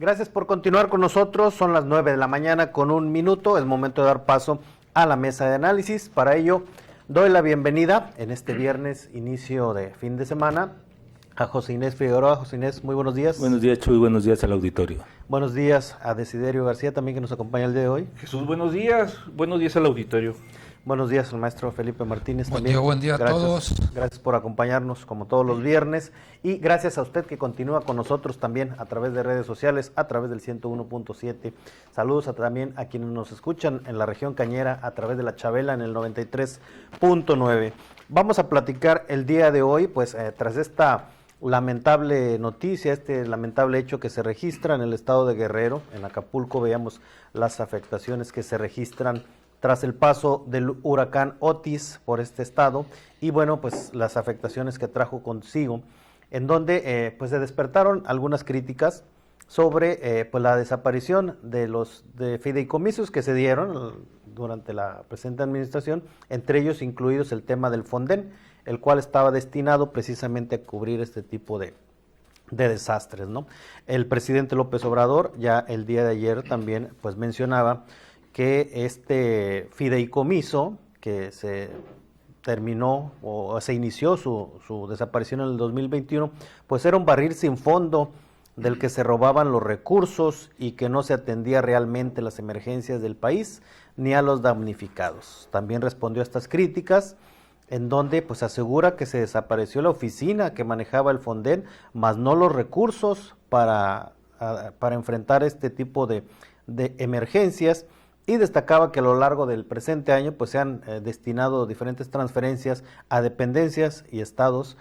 Gracias por continuar con nosotros. Son las 9 de la mañana con 1 minuto. Es momento de dar paso a la mesa de análisis. Para ello, doy la bienvenida en este viernes, inicio de fin de semana, a José Inés Figueroa. José Inés, muy buenos días. Buenos días, Chuy. Buenos días al auditorio. Buenos días a Desiderio García, también que nos acompaña el día de hoy. Jesús, buenos días. Buenos días al auditorio. Buenos días al maestro Felipe Martínez. Buen día a todos. Gracias por acompañarnos como todos los viernes y gracias a usted que continúa con nosotros también a través de redes sociales, a través del 101.7. Saludos también a quienes nos escuchan en la región cañera a través de la Chabela en el 93.9. Vamos a platicar el día de hoy, pues tras esta lamentable noticia, este lamentable hecho que se registra en el estado de Guerrero, en Acapulco, veíamos las afectaciones que se registran tras el paso del huracán Otis por este estado y bueno, pues las afectaciones que trajo consigo, en donde pues se despertaron algunas críticas sobre pues la desaparición de los fideicomisos que se dieron durante la presente administración, entre ellos incluidos el tema del Fonden, el cual estaba destinado precisamente a cubrir este tipo de desastres, ¿no? El presidente López Obrador ya el día de ayer también pues mencionaba que este fideicomiso que se terminó o se inició su desaparición en el 2021, pues era un barril sin fondo del que se robaban los recursos y que no se atendía realmente las emergencias del país ni a los damnificados. También respondió a estas críticas, en donde pues asegura que se desapareció la oficina que manejaba el Fonden, más no los recursos para enfrentar este tipo de emergencias. Y destacaba que a lo largo del presente año pues se han destinado diferentes transferencias a dependencias y estados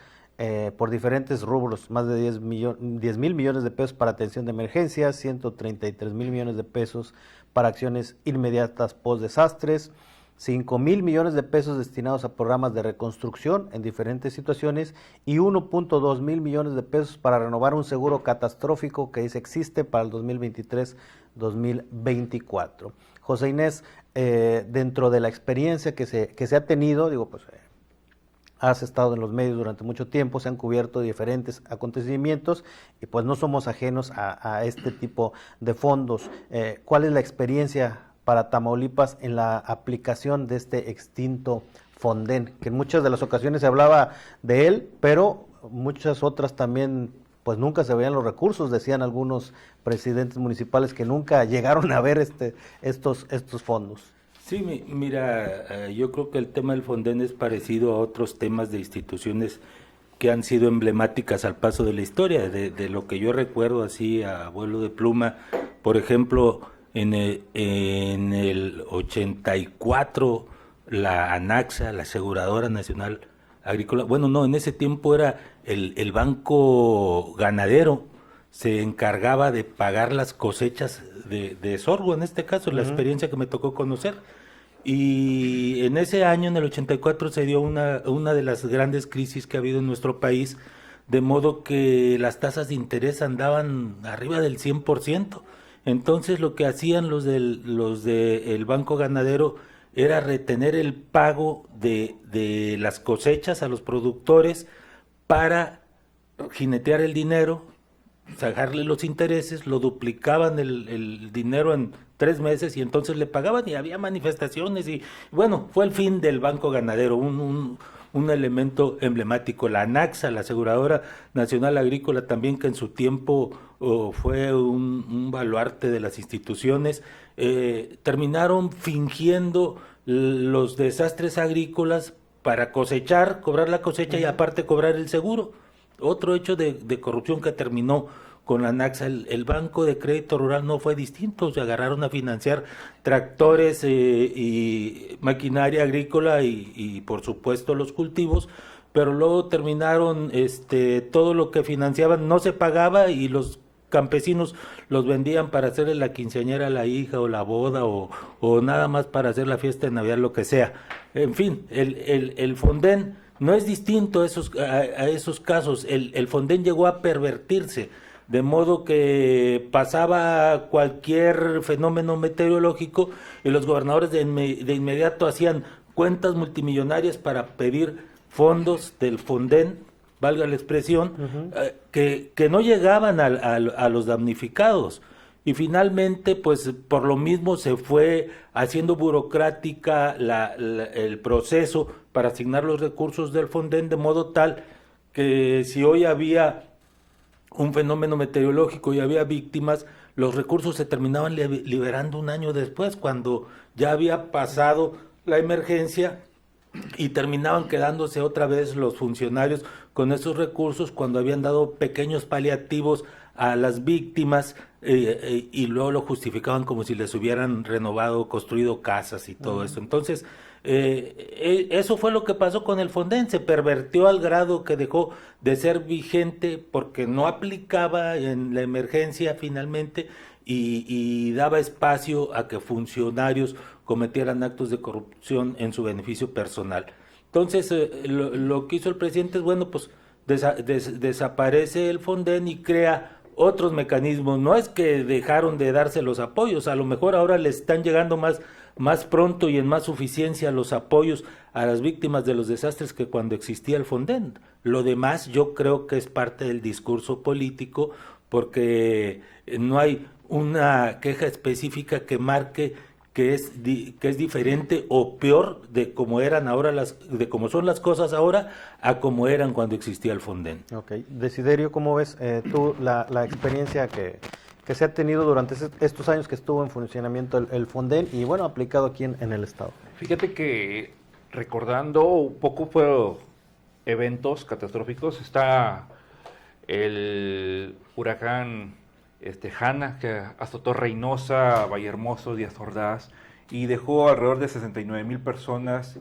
por diferentes rubros, más de 10 mil millones de pesos para atención de emergencias, 133 mil millones de pesos para acciones inmediatas post desastres, 5 mil millones de pesos destinados a programas de reconstrucción en diferentes situaciones y 1.2 mil millones de pesos para renovar un seguro catastrófico que existe para el 2023-2024. José Inés, dentro de la experiencia que se ha tenido, digo, pues has estado en los medios durante mucho tiempo, se han cubierto diferentes acontecimientos y pues no somos ajenos a este tipo de fondos. ¿Cuál es la experiencia para Tamaulipas en la aplicación de este extinto Fonden? Que en muchas de las ocasiones se hablaba de él, pero muchas otras también pues nunca se veían los recursos, decían algunos presidentes municipales que nunca llegaron a ver estos fondos. Sí, mira, yo creo que el tema del Fonden es parecido a otros temas de instituciones que han sido emblemáticas al paso de la historia, de lo que yo recuerdo así a vuelo de pluma. Por ejemplo, en el 84, la ANAXA, la Aseguradora Nacional Agrícola, bueno, no, en ese tiempo era el Banco Ganadero, se encargaba de pagar las cosechas de sorgo, en este caso, la experiencia que me tocó conocer. Y en ese año, en el 84, se dio una de las grandes crisis que ha habido en nuestro país, de modo que las tasas de interés andaban arriba del 100%. Entonces lo que hacían los del Banco Ganadero era retener el pago de las cosechas a los productores para jinetear el dinero, sacarle los intereses, lo duplicaban el dinero en 3 meses y entonces le pagaban y había manifestaciones y bueno, fue el fin del Banco Ganadero, un elemento emblemático. La ANAXA, la Aseguradora Nacional Agrícola también, que en su tiempo fue un baluarte de las instituciones, terminaron fingiendo los desastres agrícolas para cosechar, cobrar la cosecha y aparte cobrar el seguro. Otro hecho de corrupción que terminó con la ANAXA. El Banco de Crédito Rural no fue distinto, se agarraron a financiar tractores y maquinaria agrícola y por supuesto los cultivos, pero luego terminaron todo lo que financiaban no se pagaba y los campesinos los vendían para hacerle la quinceañera a la hija o la boda o nada más para hacer la fiesta de Navidad, lo que sea. En fin, el Fonden no es distinto a esos casos. El Fonden llegó a pervertirse, de modo que pasaba cualquier fenómeno meteorológico y los gobernadores de inmediato hacían cuentas multimillonarias para pedir fondos del Fonden, valga la expresión, que no llegaban a los damnificados. y finalmente pues por lo mismo se fue haciendo burocrática el proceso para asignar los recursos del Fonden, de modo tal que si hoy había un fenómeno meteorológico y había víctimas, los recursos se terminaban liberando un año después, cuando ya había pasado la emergencia, y terminaban quedándose otra vez los funcionarios con esos recursos cuando habían dado pequeños paliativos a las víctimas, y luego lo justificaban como si les hubieran renovado, construido casas y todo eso. Entonces, eso fue lo que pasó con el Fonden, se pervertió al grado que dejó de ser vigente porque no aplicaba en la emergencia finalmente, y daba espacio a que funcionarios cometieran actos de corrupción en su beneficio personal. Entonces, lo que hizo el presidente es, bueno, pues desaparece el Fonden y crea otros mecanismos. No es que dejaron de darse los apoyos, a lo mejor ahora les están llegando más pronto y en más suficiencia los apoyos a las víctimas de los desastres que cuando existía el Fonden. Lo demás yo creo que es parte del discurso político, porque no hay una queja específica que marque que es diferente o peor de cómo eran ahora de cómo son las cosas ahora a cómo eran cuando existía el Fonden. Ok, Desiderio, ¿cómo ves tú la experiencia que se ha tenido durante estos años que estuvo en funcionamiento el Fonden y bueno, aplicado aquí en el estado? Fíjate que recordando un poco fue eventos catastróficos, está el huracán Hanna, que azotó Reynosa, Vallehermoso, Díaz Ordaz, y dejó alrededor de 69,000 personas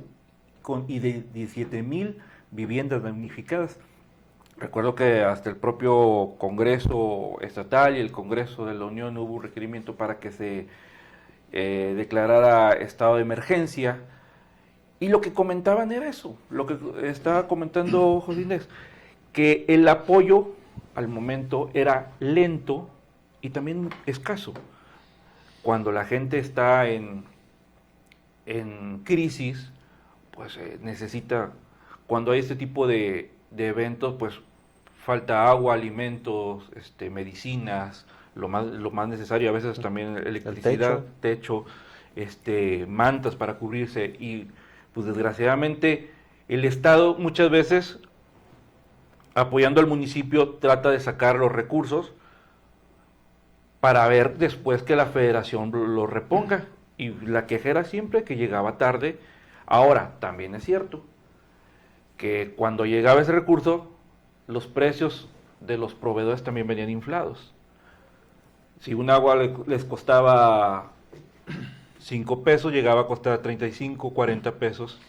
y de 17,000 viviendas damnificadas. Recuerdo que hasta el propio Congreso Estatal y el Congreso de la Unión hubo un requerimiento para que se declarara estado de emergencia, y lo que comentaban era eso, lo que estaba comentando José Inés, que el apoyo al momento era lento y también escaso. Cuando la gente está en crisis, pues necesita, cuando hay este tipo de eventos, pues falta agua, alimentos, medicinas, lo más necesario, a veces también electricidad, techo, mantas para cubrirse, y pues desgraciadamente el Estado muchas veces, apoyando al municipio, trata de sacar los recursos para ver después que la federación lo reponga, y la queja era siempre que llegaba tarde. Ahora, también es cierto que cuando llegaba ese recurso, los precios de los proveedores también venían inflados. Si un agua les costaba 5 pesos, llegaba a costar 35, 40 pesos,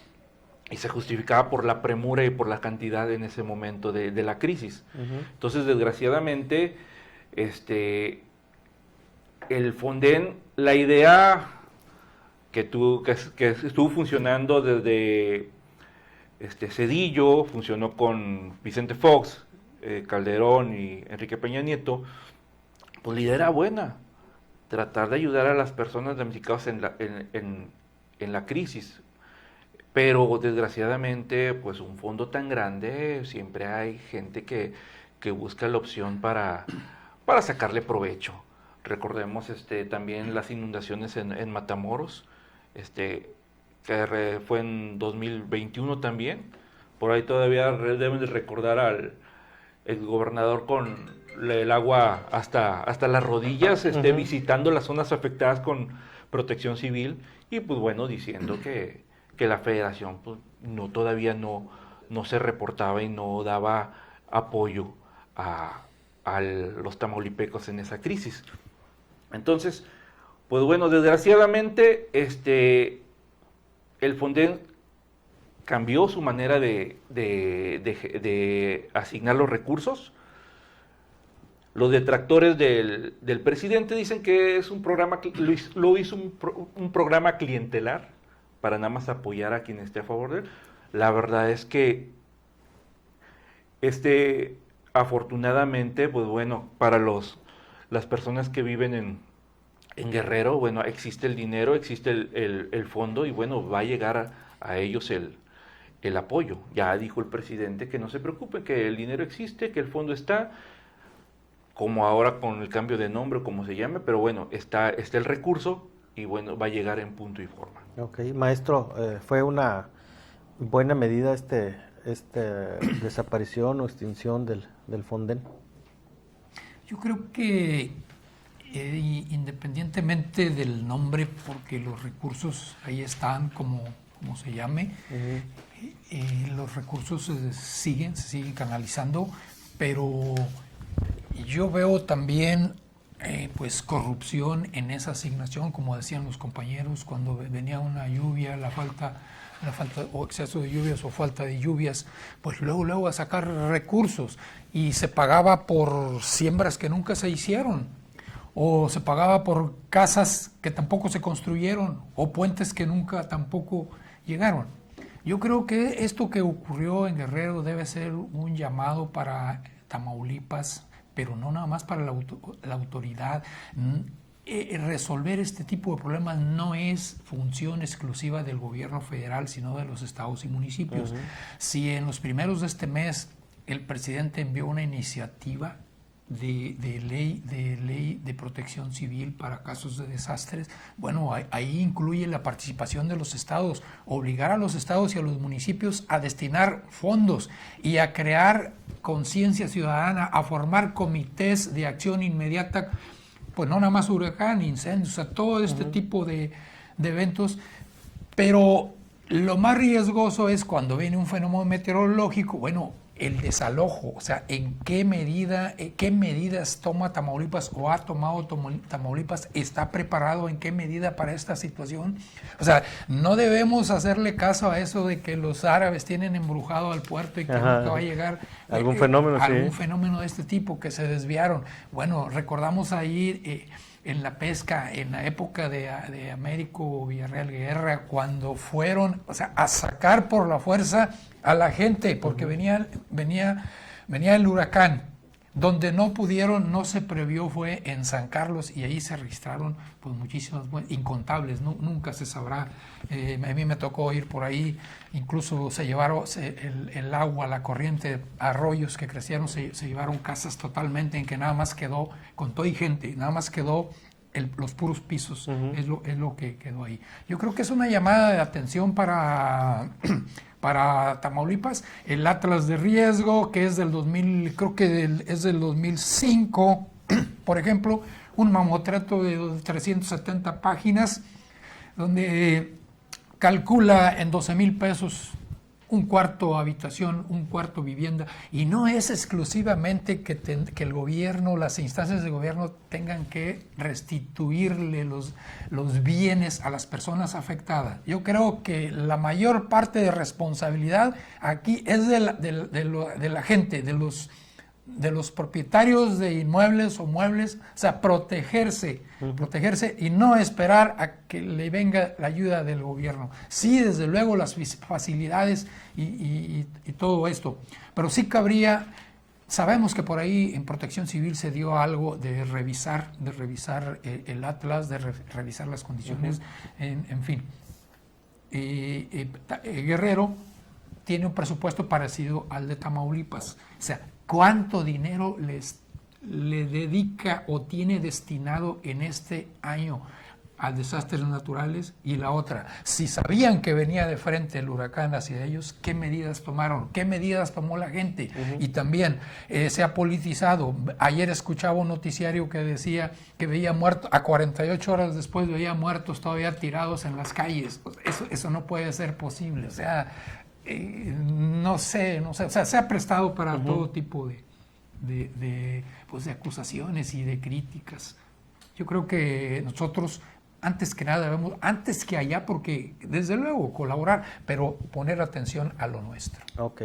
y se justificaba por la premura y por la cantidad en ese momento de la crisis. Entonces, desgraciadamente, el Fonden, la idea que estuvo funcionando desde Zedillo, funcionó con Vicente Fox, Calderón y Enrique Peña Nieto, pues la idea era buena, tratar de ayudar a las personas damnificadas en la crisis. Pero desgraciadamente, pues un fondo tan grande, siempre hay gente que busca la opción para sacarle provecho. Recordemos también las inundaciones en Matamoros, que fue en 2021 también. Por ahí todavía deben de recordar el gobernador con el agua hasta las rodillas, visitando las zonas afectadas con Protección Civil, y pues bueno, diciendo que la federación pues, todavía no se reportaba y no daba apoyo a los tamaulipecos en esa crisis. Entonces, pues bueno, desgraciadamente el Fonden cambió su manera de asignar los recursos. Los detractores del presidente dicen que es un programa, lo hizo un programa clientelar para nada más apoyar a quien esté a favor de él. La verdad es que afortunadamente, pues bueno, para las personas que viven en Guerrero, bueno, existe el dinero, existe el fondo, y bueno, va a llegar a ellos el apoyo. Ya dijo el presidente que no se preocupe, que el dinero existe, que el fondo está. como ahora con el cambio de nombre, como se llame, pero bueno, está el recurso y bueno, va a llegar en punto y forma. Ok, maestro, ¿fue una buena medida esta desaparición o extinción del Fonden? Yo creo que independientemente del nombre, porque los recursos ahí están, como se llame, los recursos se siguen canalizando, pero yo veo también pues corrupción en esa asignación, como decían los compañeros, cuando venía una lluvia, la falta o exceso de lluvias o falta de lluvias, pues luego a sacar recursos, y se pagaba por siembras que nunca se hicieron, o se pagaba por casas que tampoco se construyeron, o puentes que nunca tampoco llegaron. Yo creo que esto que ocurrió en Guerrero debe ser un llamado para Tamaulipas, pero no nada más para la autoridad. Resolver este tipo de problemas no es función exclusiva del gobierno federal, sino de los estados y municipios. Si en los primeros de este mes el presidente envió una iniciativa de ley de protección civil para casos de desastres, bueno, ahí incluye la participación de los estados, obligar a los estados y a los municipios a destinar fondos y a crear conciencia ciudadana, a formar comités de acción inmediata, pues no nada más huracán, incendios, o sea, todo este tipo de eventos, pero lo más riesgoso es cuando viene un fenómeno meteorológico, bueno, el desalojo, o sea, qué medidas toma Tamaulipas o ha tomado Tamaulipas, está preparado en qué medida para esta situación. O sea, no debemos hacerle caso a eso de que los árabes tienen embrujado al puerto y que nunca va a llegar algún fenómeno de este tipo, que se desviaron. Bueno, recordamos ahí en la pesca, en la época de Américo Villarreal Guerra, cuando fueron, o sea, a sacar por la fuerza a la gente, porque venía el huracán. Donde no pudieron, no se previó, fue en San Carlos, y ahí se registraron pues muchísimas, incontables, nunca se sabrá. A mí me tocó ir por ahí, incluso se llevaron el agua, la corriente, arroyos que crecieron, se llevaron casas totalmente, en que nada más quedó, con todo y gente, nada más quedó los puros pisos, es lo que quedó ahí. Yo creo que es una llamada de atención para Tamaulipas, el Atlas de Riesgo, que es del 2000, creo que es del 2005, por ejemplo, un mamotreto de 370 páginas, donde calcula en 12,000 pesos un cuarto habitación, un cuarto vivienda, y no es exclusivamente que el gobierno, las instancias de gobierno tengan que restituirle los bienes a las personas afectadas. Yo creo que la mayor parte de responsabilidad aquí es de la gente, de los propietarios de inmuebles o muebles, o sea, protegerse y no esperar a que le venga la ayuda del gobierno. Sí, desde luego las facilidades y todo esto, pero sí cabría, sabemos que por ahí en Protección Civil se dio algo de revisar el Atlas, de revisar las condiciones, en fin. Guerrero tiene un presupuesto parecido al de Tamaulipas, o sea, ¿cuánto dinero le dedica o tiene destinado en este año a desastres naturales? Y la otra, si sabían que venía de frente el huracán hacia ellos, ¿qué medidas tomaron? ¿Qué medidas tomó la gente? Y también se ha politizado. Ayer escuchaba un noticiario que decía que veía muertos, a 48 horas después veía muertos todavía tirados en las calles. Eso no puede ser posible. O sea, no sé, o sea, se ha prestado para todo tipo de acusaciones y de críticas. Yo creo que nosotros, antes que nada, debemos, antes que allá, porque desde luego colaborar, pero poner atención a lo nuestro. Ok.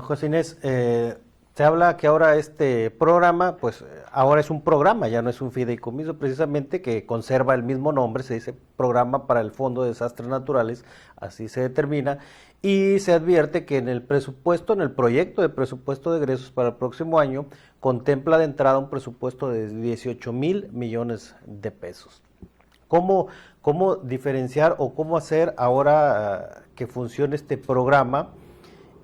José Inés, se habla que ahora este programa, pues ahora es un programa, ya no es un fideicomiso, precisamente, que conserva el mismo nombre, se dice Programa para el Fondo de Desastres Naturales, así se determina, y se advierte que en el presupuesto, en el proyecto de presupuesto de egresos para el próximo año, contempla de entrada un presupuesto de 18,000 millones de pesos. ¿Cómo diferenciar o cómo hacer ahora que funcione este programa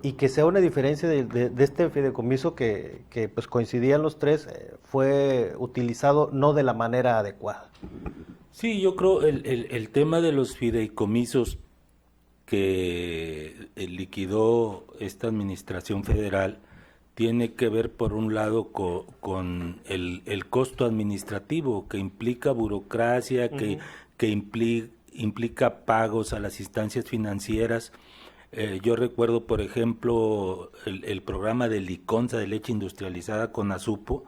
Y que sea una diferencia de este fideicomiso que pues coincidían los tres, fue utilizado no de la manera adecuada. Sí, yo creo el tema de los fideicomisos que liquidó esta administración federal tiene que ver, por un lado, con el costo administrativo, que implica burocracia, que implica pagos a las instancias financieras. Yo recuerdo, por ejemplo, el programa de Liconza, de leche industrializada con Azupo,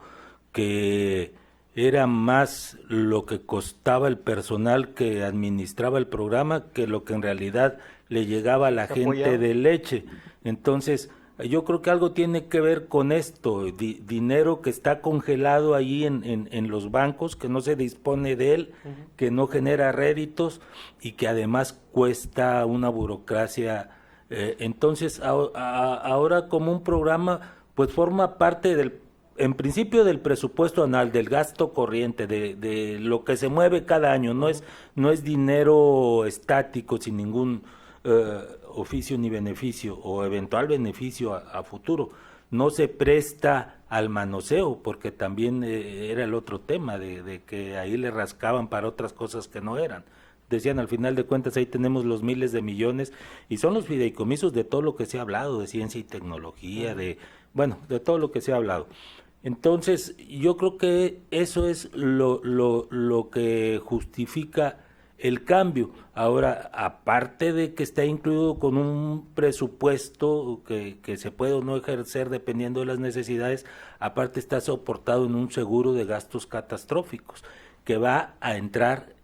que era más lo que costaba el personal que administraba el programa que lo que en realidad le llegaba a la gente de leche. Entonces, yo creo que algo tiene que ver con esto, dinero que está congelado ahí en los bancos, que no se dispone de él, que no genera réditos y que además cuesta una burocracia. Entonces, ahora como un programa, pues forma parte en principio del presupuesto anual, del gasto corriente, de lo que se mueve cada año, no es dinero estático sin ningún oficio ni beneficio o eventual beneficio a futuro. No se presta al manoseo, porque también era el otro tema, de que ahí le rascaban para otras cosas que no eran. Decían, al final de cuentas, ahí tenemos los miles de millones, y son los fideicomisos de todo lo que se ha hablado, de ciencia y tecnología, de todo lo que se ha hablado. Entonces, yo creo que eso es lo que justifica el cambio. Ahora, aparte de que está incluido con un presupuesto que se puede o no ejercer dependiendo de las necesidades, aparte está soportado en un seguro de gastos catastróficos, que va a entrar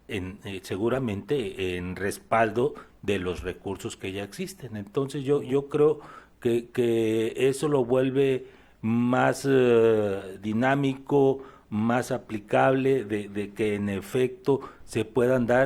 seguramente en respaldo de los recursos que ya existen. Entonces yo creo que eso lo vuelve más dinámico, más aplicable, de que en efecto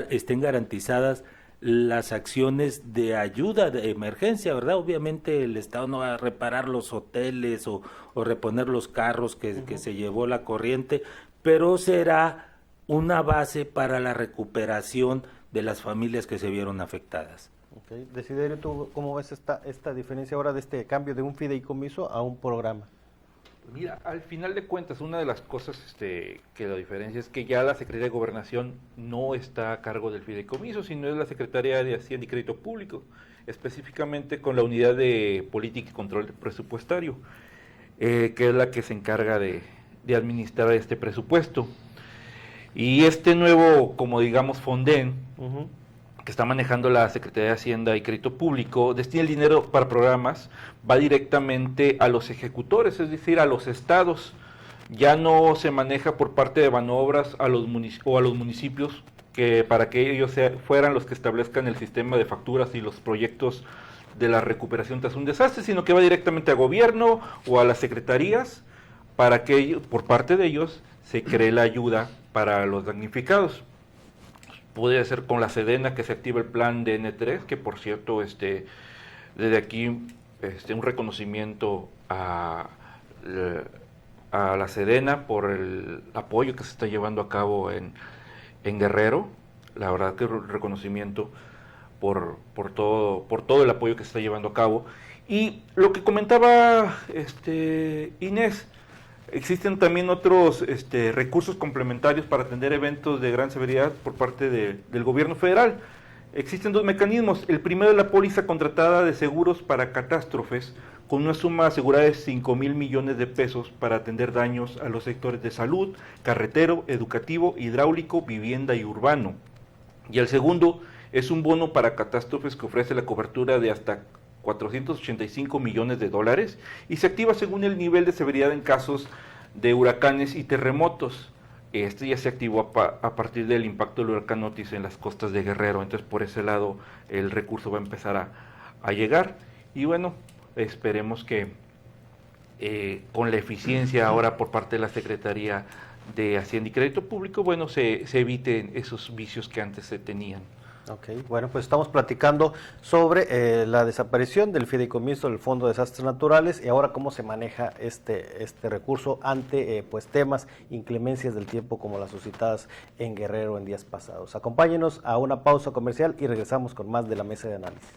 estén garantizadas las acciones de ayuda de emergencia, ¿verdad? Obviamente el Estado no va a reparar los hoteles o reponer los carros que se llevó la corriente, pero será una base para la recuperación de las familias que se vieron afectadas. Okay. Desiderio, ¿tú cómo ves esta diferencia ahora de este cambio de un fideicomiso a un programa? Mira, al final de cuentas, una de las cosas que la diferencia es que ya la Secretaría de Gobernación no está a cargo del fideicomiso, sino es la Secretaría de Hacienda y Crédito Público, específicamente con la Unidad de Política y Control Presupuestario, que es la que se encarga de administrar este presupuesto. Y este nuevo, como digamos, Fonden, que está manejando la Secretaría de Hacienda y Crédito Público, destina el dinero para programas, va directamente a los ejecutores, es decir, a los estados. Ya no se maneja por parte de Banobras a los municipios, que para que ellos fueran los que establezcan el sistema de facturas y los proyectos de la recuperación tras un desastre, sino que va directamente a gobierno o a las secretarías para que ellos, por parte de ellos, se cree la ayuda para los damnificados. Podría ser con la Sedena, que se activa el plan de N3, que por cierto, desde aquí un reconocimiento a la Sedena por el apoyo que se está llevando a cabo en Guerrero. La verdad que reconocimiento por todo el apoyo que se está llevando a cabo. Y lo que comentaba Inés, existen también otros recursos complementarios para atender eventos de gran severidad por parte del gobierno federal. Existen dos mecanismos. El primero es la póliza contratada de seguros para catástrofes, con una suma asegurada de 5,000 millones de pesos para atender daños a los sectores de salud, carretero, educativo, hidráulico, vivienda y urbano. Y el segundo es un bono para catástrofes que ofrece la cobertura de hasta 485 millones de dólares y se activa según el nivel de severidad en casos de huracanes y terremotos. Este ya se activó a partir del impacto del huracán Otis en las costas de Guerrero, entonces por ese lado el recurso va a empezar a llegar y bueno, esperemos que con la eficiencia ahora por parte de la Secretaría de Hacienda y Crédito Público, bueno, se eviten esos vicios que antes se tenían. Ok, bueno, pues estamos platicando sobre la desaparición del fideicomiso del Fondo de Desastres Naturales y ahora cómo se maneja este recurso ante pues temas, inclemencias del tiempo como las suscitadas en Guerrero en días pasados. Acompáñenos a una pausa comercial y regresamos con más de la mesa de análisis.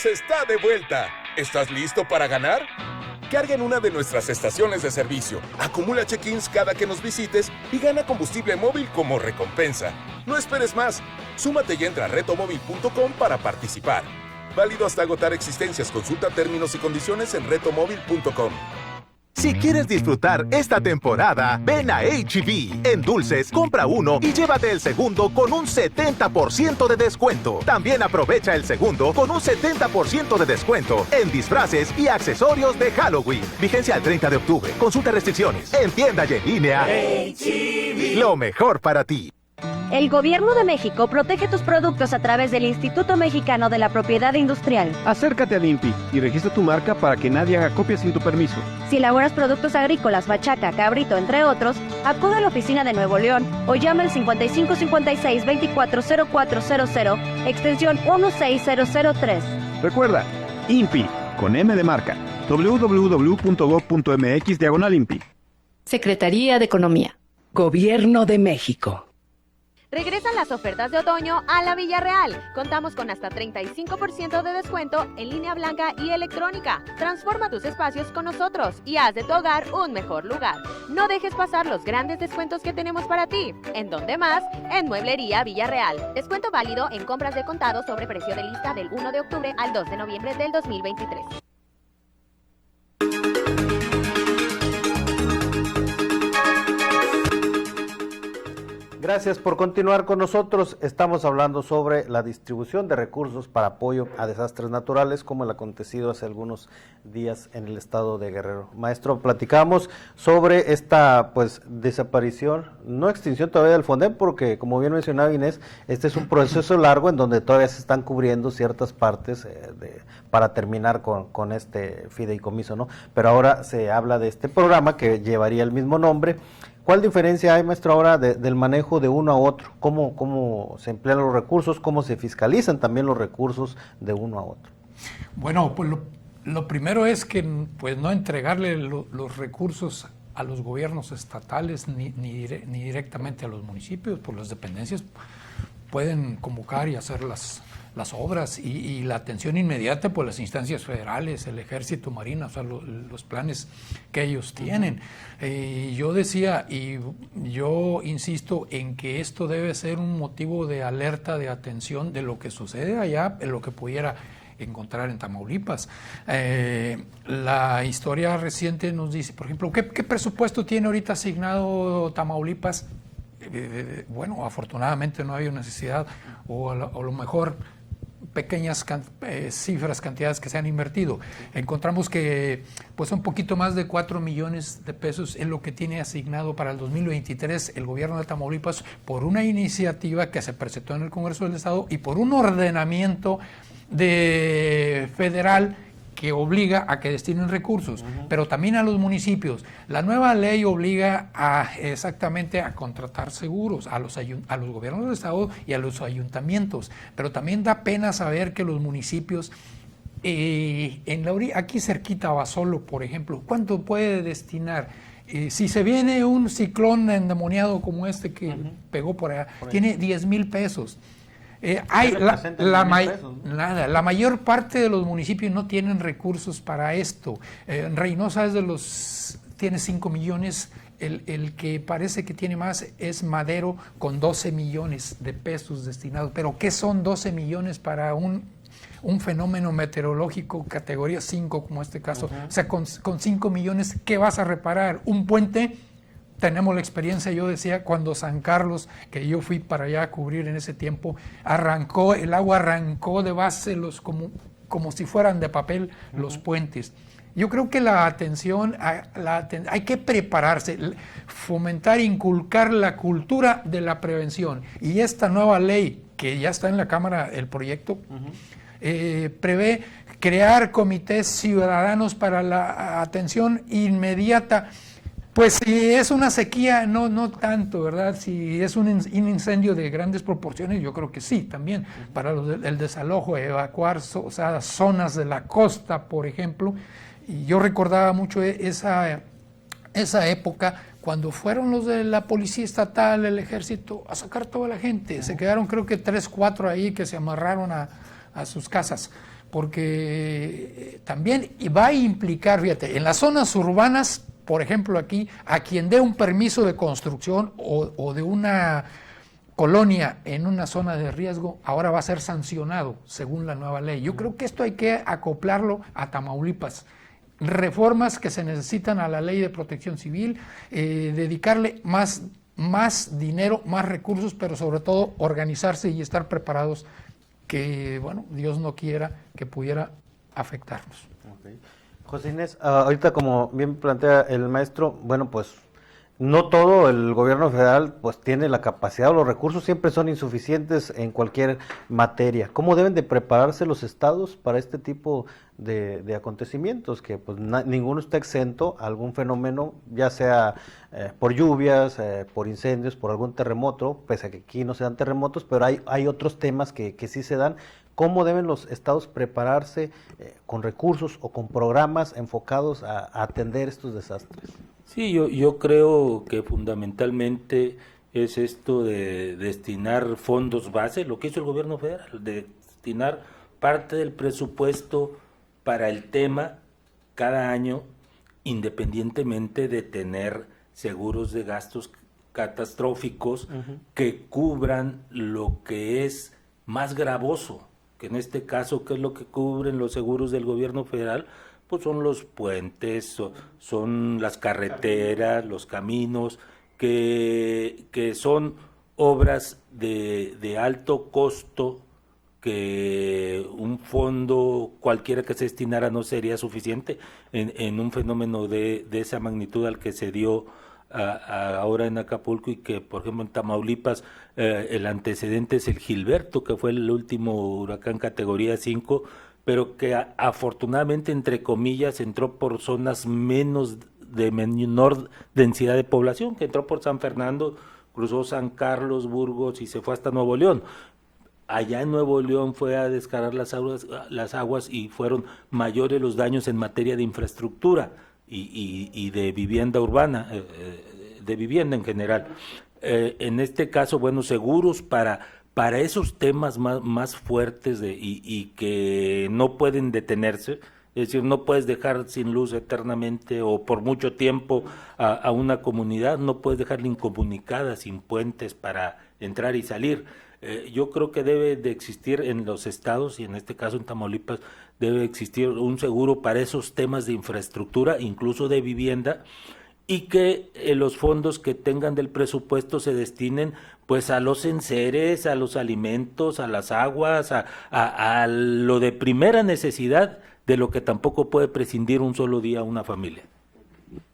Puntos está de vuelta. ¿Estás listo para ganar? Carga en una de nuestras estaciones de servicio, acumula check-ins cada que nos visites y gana combustible móvil como recompensa. No esperes más. Súmate y entra a retomóvil.com para participar. Válido hasta agotar existencias. Consulta términos y condiciones en retomóvil.com. Si quieres disfrutar esta temporada, ven a H-E-B. En dulces, compra uno y llévate el segundo con un 70% de descuento. También aprovecha el segundo con un 70% de descuento en disfraces y accesorios de Halloween. Vigencia al 30 de octubre. Consulta restricciones. En tienda y en línea. H-E-B. Lo mejor para ti. El Gobierno de México protege tus productos a través del Instituto Mexicano de la Propiedad Industrial. Acércate al INPI y registra tu marca para que nadie haga copias sin tu permiso. Si elaboras productos agrícolas, bachaca, cabrito, entre otros, acude a la oficina de Nuevo León o llama al 5556-240400, extensión 16003. Recuerda, INPI, con M de marca, www.gov.mx/INPI. Secretaría de Economía. Gobierno de México. Regresan las ofertas de otoño a la Villarreal. Contamos con hasta 35% de descuento en línea blanca y electrónica. Transforma tus espacios con nosotros y haz de tu hogar un mejor lugar. No dejes pasar los grandes descuentos que tenemos para ti. ¿En dónde más? En Mueblería Villarreal. Descuento válido en compras de contado sobre precio de lista del 1 de octubre al 2 de noviembre del 2023. Gracias por continuar con nosotros. Estamos hablando sobre la distribución de recursos para apoyo a desastres naturales, como el acontecido hace algunos días en el estado de Guerrero. Maestro, platicamos sobre esta desaparición, no extinción todavía del Fonden, porque como bien mencionaba Inés, este es un proceso largo en donde todavía se están cubriendo ciertas partes para terminar con este fideicomiso, ¿no? Pero ahora se habla de este programa que llevaría el mismo nombre. ¿Cuál diferencia hay, maestro, ahora del manejo de uno a otro? ¿Cómo se emplean los recursos? ¿Cómo se fiscalizan también los recursos de uno a otro? Bueno, pues lo primero es que pues no entregarle los recursos a los gobiernos estatales ni directamente a los municipios, pues las dependencias pueden convocar y hacer las obras y la atención inmediata por las instancias federales, el Ejército, Marina, o sea, los planes que ellos tienen. Yo decía, y yo insisto en que esto debe ser un motivo de alerta, de atención de lo que sucede allá, en lo que pudiera encontrar en Tamaulipas. La historia reciente nos dice, por ejemplo, ¿qué presupuesto tiene ahorita asignado Tamaulipas? Bueno, afortunadamente no hay necesidad, o a lo mejor pequeñas cifras, cantidades que se han invertido. Encontramos que pues un poquito más de 4 millones de pesos es lo que tiene asignado para el 2023 el gobierno de Tamaulipas por una iniciativa que se presentó en el Congreso del Estado y por un ordenamiento federal que obliga a que destinen recursos, pero también a los municipios. La nueva ley obliga exactamente a contratar seguros a los gobiernos del Estado y a los ayuntamientos, pero también da pena saber que los municipios, aquí cerquita Abasolo, por ejemplo, ¿cuánto puede destinar? Si se viene un ciclón endemoniado como este que pegó por allá, tiene 10,000 pesos. La mayor parte de los municipios no tienen recursos para esto. Reynosa tiene 5 millones, el que parece que tiene más es Madero con 12 millones de pesos destinados. Pero ¿qué son 12 millones para un fenómeno meteorológico categoría 5 como este caso? O sea, con 5 millones, ¿qué vas a reparar? ¿Un puente? Tenemos la experiencia, yo decía, cuando San Carlos, que yo fui para allá a cubrir en ese tiempo, el agua arrancó de base como si fueran de papel los puentes. Yo creo que la atención, hay que prepararse, fomentar, inculcar la cultura de la prevención. Y esta nueva ley, que ya está en la Cámara, el proyecto, prevé crear comités ciudadanos para la atención inmediata. Pues si es una sequía, no tanto, ¿verdad? Si es un incendio de grandes proporciones, yo creo que sí, también. Para el desalojo, evacuar zonas de la costa, por ejemplo. Y yo recordaba mucho esa época cuando fueron los de la policía estatal, el ejército, a sacar toda la gente. Se quedaron creo que 3, 4 ahí que se amarraron a sus casas. porque también va a implicar, fíjate, en las zonas urbanas, por ejemplo aquí, a quien dé un permiso de construcción o de una colonia en una zona de riesgo, ahora va a ser sancionado según la nueva ley. Yo creo que esto hay que acoplarlo a Tamaulipas. Reformas que se necesitan a la ley de protección civil, dedicarle más dinero, más recursos, pero sobre todo organizarse y estar preparados, que, bueno, Dios no quiera que pudiera afectarnos. Okay. José Inés, ahorita como bien plantea el maestro, bueno, pues no todo el gobierno federal pues tiene la capacidad o los recursos siempre son insuficientes en cualquier materia. ¿Cómo deben de prepararse los estados para este tipo de acontecimientos? Que pues ninguno está exento a algún fenómeno, ya sea por lluvias, por incendios, por algún terremoto, pese a que aquí no se dan terremotos, pero hay otros temas que sí se dan. ¿Cómo deben los estados prepararse con recursos o con programas enfocados a atender estos desastres? Sí, yo creo que fundamentalmente es esto de destinar fondos base, lo que hizo el gobierno federal, de destinar parte del presupuesto para el tema cada año, independientemente de tener seguros de gastos catastróficos que cubran lo que es más gravoso, que en este caso, ¿qué es lo que cubren los seguros del gobierno federal? Pues son los puentes, son las carreteras, los caminos, que son obras de alto costo, que un fondo cualquiera que se destinara no sería suficiente en un fenómeno de esa magnitud al que se dio ahora en Acapulco, y que por ejemplo en Tamaulipas el antecedente es el Gilberto, que fue el último huracán categoría 5, pero que afortunadamente, entre comillas, entró por zonas de menor densidad de población, que entró por San Fernando, cruzó San Carlos, Burgos y se fue hasta Nuevo León. Allá en Nuevo León fue a descargar las aguas y fueron mayores los daños en materia de infraestructura y de vivienda urbana, de vivienda en general. En este caso, bueno, seguros para esos temas más fuertes y que no pueden detenerse, es decir, no puedes dejar sin luz eternamente o por mucho tiempo a una comunidad, no puedes dejarla incomunicada, sin puentes para entrar y salir. Yo creo que debe de existir en los estados, y en este caso en Tamaulipas, debe existir un seguro para esos temas de infraestructura, incluso de vivienda, y que los fondos que tengan del presupuesto se destinen pues a los enseres, a los alimentos, a las aguas, a lo de primera necesidad, de lo que tampoco puede prescindir un solo día una familia.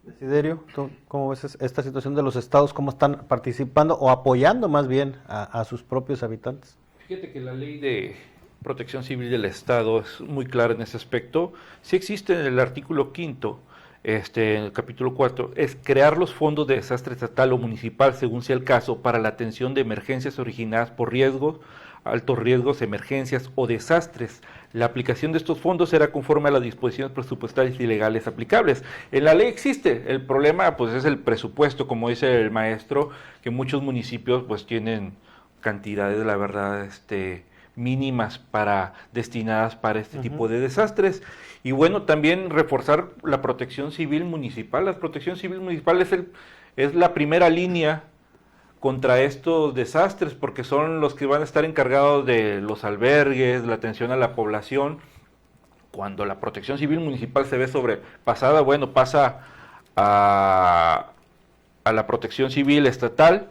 Desiderio, ¿tú cómo ves esta situación de los estados? ¿Cómo están participando o apoyando más bien a sus propios habitantes? Fíjate que la ley de protección civil del estado es muy clara en ese aspecto. Sí existe en el artículo 5º, en el capítulo 4, es crear los fondos de desastre estatal o municipal, según sea el caso, para la atención de emergencias originadas por riesgos, altos riesgos, emergencias o desastres. La aplicación de estos fondos será conforme a las disposiciones presupuestarias y legales aplicables. En la ley existe, el problema pues es el presupuesto, como dice el maestro, que muchos municipios pues tienen cantidades, la verdad, mínimas destinadas para este tipo de desastres. Y bueno, también reforzar la protección civil municipal. La protección civil municipal es la primera línea contra estos desastres, porque son los que van a estar encargados de los albergues, la atención a la población. Cuando la protección civil municipal se ve sobrepasada, bueno, pasa a la protección civil estatal,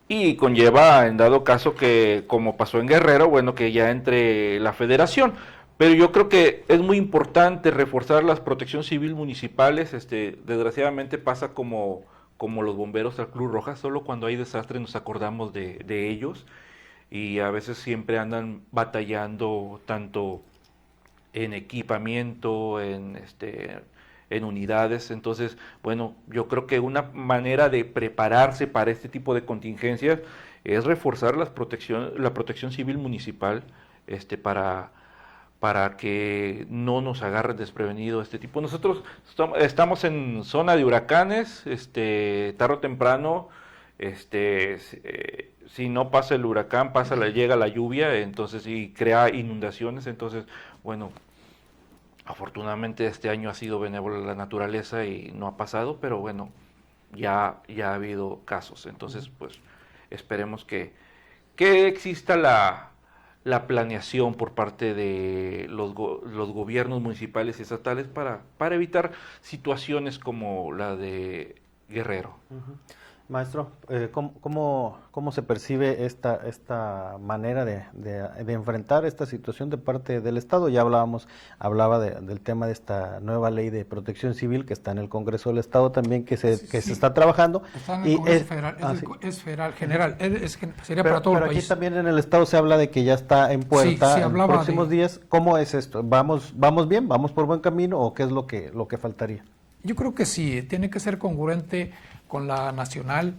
y conlleva, en dado caso, que como pasó en Guerrero, bueno, que ya entre la federación. Pero yo creo que es muy importante reforzar las protección civil municipales. Desgraciadamente pasa como los bomberos al Cruz Roja, solo cuando hay desastre nos acordamos de ellos, y a veces siempre andan batallando tanto en equipamiento, en unidades. Entonces, bueno, yo creo que una manera de prepararse para este tipo de contingencias es reforzar la protección civil municipal, para que no nos agarre desprevenido este tipo. Nosotros estamos en zona de huracanes, tarde o temprano si no pasa el huracán, llega la lluvia, entonces y crea inundaciones, entonces, bueno, afortunadamente este año ha sido benévola la naturaleza y no ha pasado, pero bueno, ya ha habido casos, entonces pues esperemos que exista la planeación por parte de los gobiernos municipales y estatales para evitar situaciones como la de Guerrero. Maestro, ¿cómo se percibe esta manera de enfrentar esta situación de parte del Estado? Ya hablaba del tema de esta nueva ley de protección civil que está en el Congreso del Estado también, que se está trabajando. Está en el Congreso Federal, es federal, general, sería para todo el país. Pero aquí también en el Estado se habla de que ya está en puerta en los próximos días. ¿Cómo es esto? ¿Vamos bien? ¿Vamos por buen camino? ¿O qué es lo que faltaría? Yo creo que sí, tiene que ser congruente con la nacional,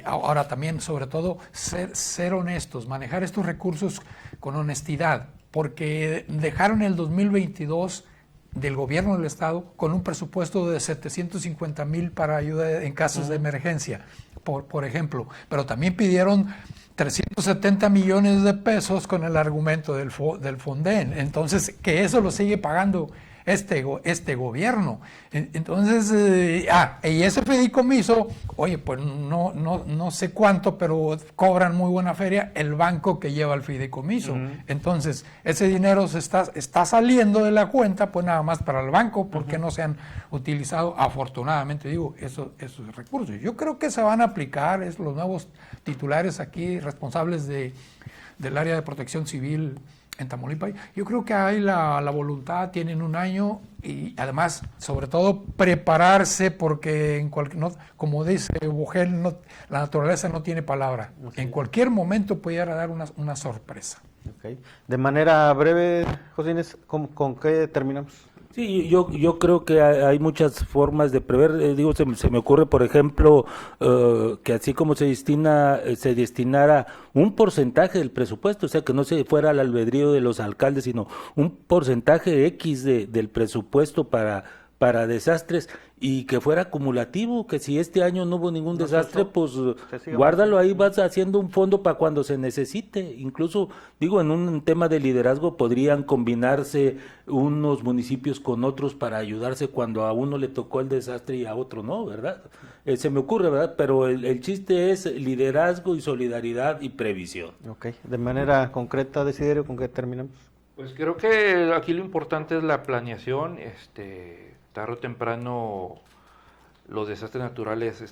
ahora también, sobre todo, ser honestos, manejar estos recursos con honestidad, porque dejaron el 2022 del gobierno del Estado con un presupuesto de 750,000 para ayuda en casos de emergencia, por ejemplo, pero también pidieron 370 millones de pesos con el argumento del Fonden, entonces que eso lo sigue pagando este gobierno. Entonces, y ese fideicomiso, oye, pues no sé cuánto, pero cobran muy buena feria el banco que lleva el fideicomiso. Entonces, ese dinero está saliendo de la cuenta, pues nada más para el banco, porque no se han utilizado, afortunadamente, digo, esos recursos. Yo creo que se van a aplicar los nuevos titulares aquí, responsables del área de protección civil en Tamaulipas. Yo creo que hay la voluntad, tienen un año y además, sobre todo, prepararse porque como dice Bugel, la naturaleza no tiene palabra. Sí. En cualquier momento puede dar una sorpresa. Okay. De manera breve, José Inés, ¿con qué terminamos? Sí, yo creo que hay muchas formas de prever. Se me ocurre, por ejemplo, que así como se destinara un porcentaje del presupuesto, o sea, que no se fuera al albedrío de los alcaldes, sino un porcentaje X del presupuesto para desastres y que fuera acumulativo, que si este año no hubo ningún desastre, pues guárdalo ahí, vas haciendo un fondo para cuando se necesite. Incluso, en un tema de liderazgo podrían combinarse unos municipios con otros para ayudarse cuando a uno le tocó el desastre y a otro no, ¿verdad? Se me ocurre, ¿verdad? Pero el chiste es liderazgo y solidaridad y previsión. Ok, de manera concreta, Desiderio, ¿con qué terminamos? Pues creo que aquí lo importante es la planeación, tarde o temprano los desastres naturales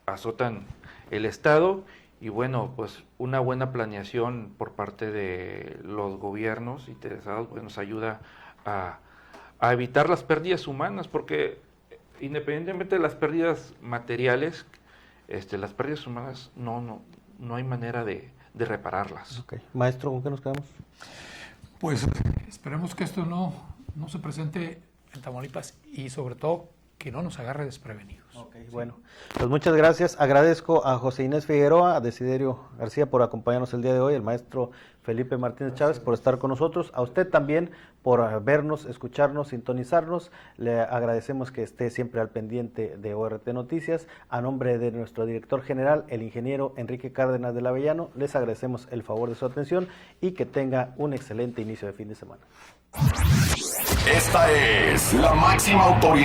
azotan el Estado y bueno, pues una buena planeación por parte de los gobiernos interesados pues nos ayuda a evitar las pérdidas humanas, porque independientemente de las pérdidas materiales, las pérdidas humanas no hay manera de repararlas. Okay. Maestro, ¿con qué nos quedamos? Pues esperemos que esto no se presente en Tamaulipas y sobre todo que no nos agarre desprevenidos. Okay, bueno, pues muchas gracias. Agradezco a José Inés Figueroa, a Desiderio García por acompañarnos el día de hoy, al maestro Felipe Martínez Chávez por estar con nosotros, a usted también por vernos, escucharnos, sintonizarnos. Le agradecemos que esté siempre al pendiente de ORT Noticias. A nombre de nuestro director general, el ingeniero Enrique Cárdenas del Avellano, les agradecemos el favor de su atención y que tenga un excelente inicio de fin de semana. Esta es la máxima autoridad.